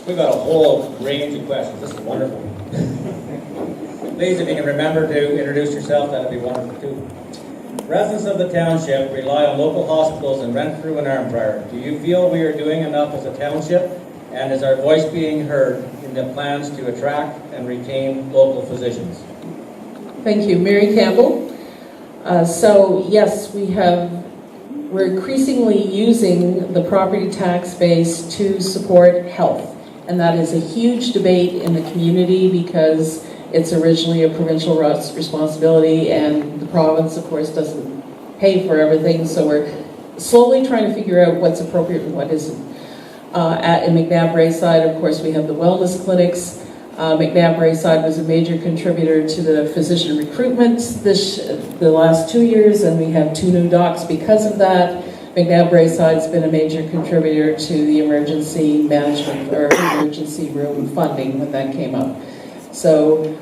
We've got a whole range of questions. This is wonderful. Please, if you can remember to introduce yourself, that would be wonderful too. Residents of the township rely on local hospitals in Renfrew and Arnprior. Do you feel we are doing enough as a township? And is our voice being heard in the plans to attract and retain local physicians? Thank you. Mary Campbell. So yes, we're increasingly using the property tax base to support health. And that is a huge debate in the community because it's originally a provincial responsibility and the province, of course, doesn't pay for everything. So we're slowly trying to figure out what's appropriate and what isn't. In McNabb-Braeside, of course, we have the wellness clinics. McNabb-Braeside was a major contributor to the physician recruitment the last 2 years, and we have 2 new docs because of that. McNabb-Braeside's been a major contributor to the emergency management or emergency room funding when that came up. So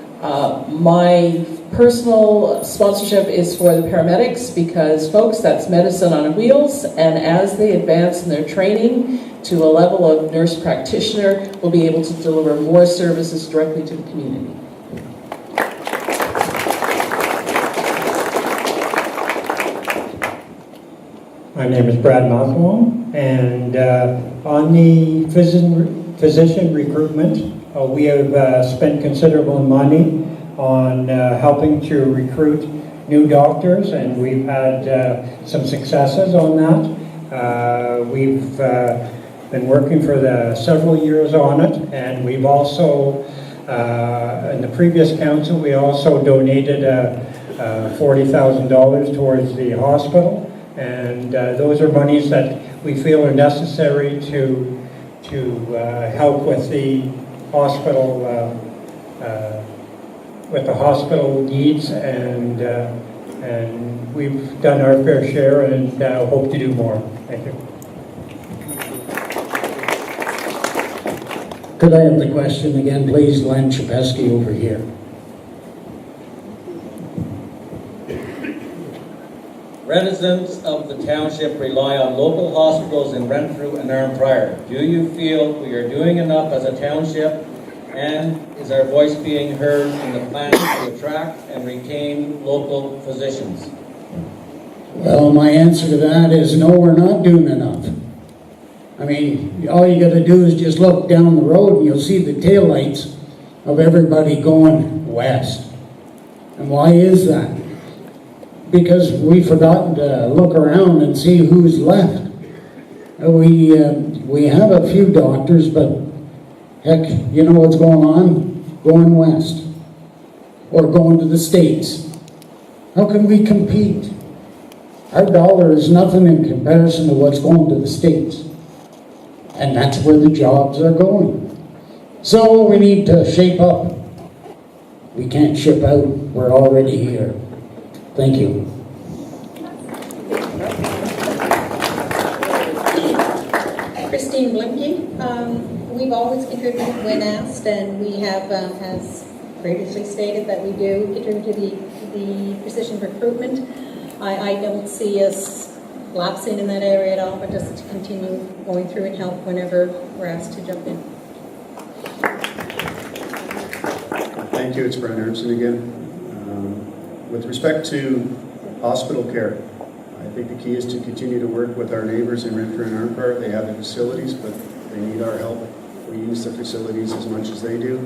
my personal sponsorship is for the paramedics because, folks, that's medicine on wheels, and as they advance in their training to a level of nurse practitioner, we'll be able to deliver more services directly to the community. My name is Brad Mothwell, and on the physician recruitment, we have spent considerable money on helping to recruit new doctors, and we've had some successes on that. We've been working for several years on it, and we've also, in the previous council, we also donated $40,000 towards the hospital, and those are monies that we feel are necessary to help with the hospital needs, and we've done our fair share and hope to do more. Thank you. Could I have the question again, please? Len Chapeski over here. Residents of the township rely on local hospitals in Renfrew and Arnprior. Do you feel we are doing enough as a township, and is our voice being heard in the plans to attract and retain local physicians? Well, my answer to that is no, we're not doing enough. I mean, all you got to do is just look down the road and you'll see the taillights of everybody going west. And why is that? Because we've forgotten to look around and see who's left. We have a few doctors, but heck, you know what's going on? Going west. Or going to the States. How can we compete? Our dollar is nothing in comparison to what's going to the States. And that's where the jobs are going. So we need to shape up. We can't ship out. We're already here. Thank you. Christine Blimke. We've always contributed when asked, and we have, as previously stated, that we do contribute to the precision recruitment. I don't see us lapsing in that area at all, but just to continue going through and help whenever we're asked to jump in. Thank you. It's Brian Ernson again. With respect to hospital care, I think the key is to continue to work with our neighbors in Renfrew and Arnprior. They have the facilities, but they need our help. We use the facilities as much as they do,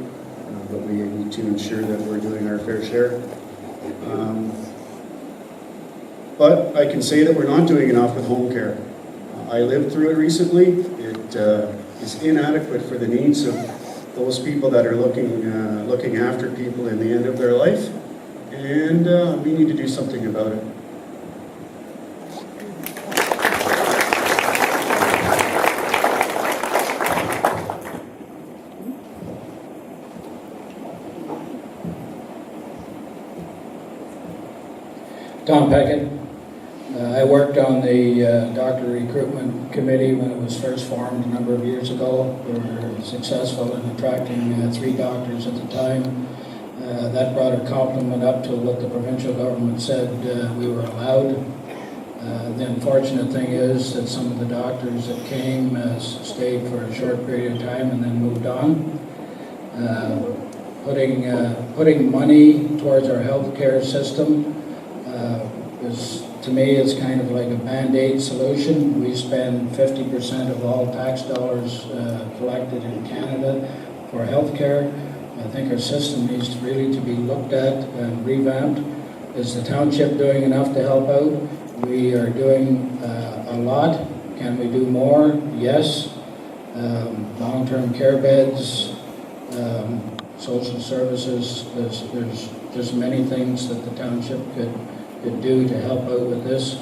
but we need to ensure that we're doing our fair share. But I can say that we're not doing enough with home care. I lived through it recently. It is inadequate for the needs of those people that are looking after people in the end of their life, and we need to do something about it. Tom Peckett. I worked on the doctor recruitment committee when it was first formed a number of years ago. We were successful in attracting 3 doctors at the time. That brought our complement up to what the provincial government said we were allowed. The unfortunate thing is that some of the doctors that came stayed for a short period of time and then moved on. Putting money towards our healthcare system is, to me, it's kind of like a Band-Aid solution. We spend 50% of all tax dollars collected in Canada for healthcare. I think our system needs really to be looked at and revamped. Is the township doing enough to help out? We are doing a lot. Can we do more? Yes. Long-term care beds, social services, there's many things that the township could do to help out with this.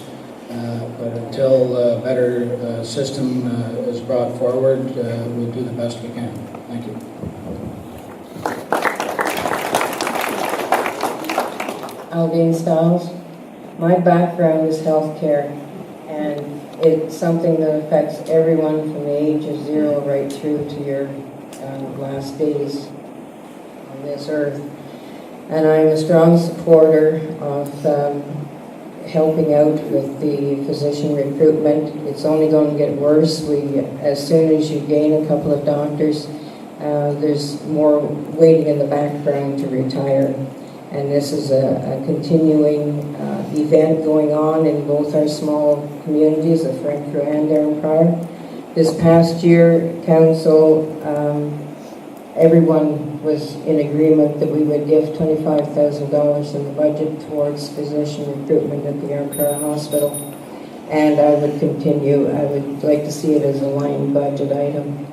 But until a better system is brought forward, we'll do the best we can. Thank you. Aldine Stiles. My background is healthcare, and it's something that affects everyone from the age of 0 right through to your last days on this earth. And I'm a strong supporter of helping out with the physician recruitment. It's only going to get worse. As soon as you gain a couple of doctors, there's more waiting in the background to retire. And this is a continuing event going on in both our small communities of Renfrew and Arnprior. This past year, council, everyone was in agreement that we would give $25,000 in the budget towards physician recruitment at the Arnprior Hospital. And I would continue. I would like to see it as a line budget item.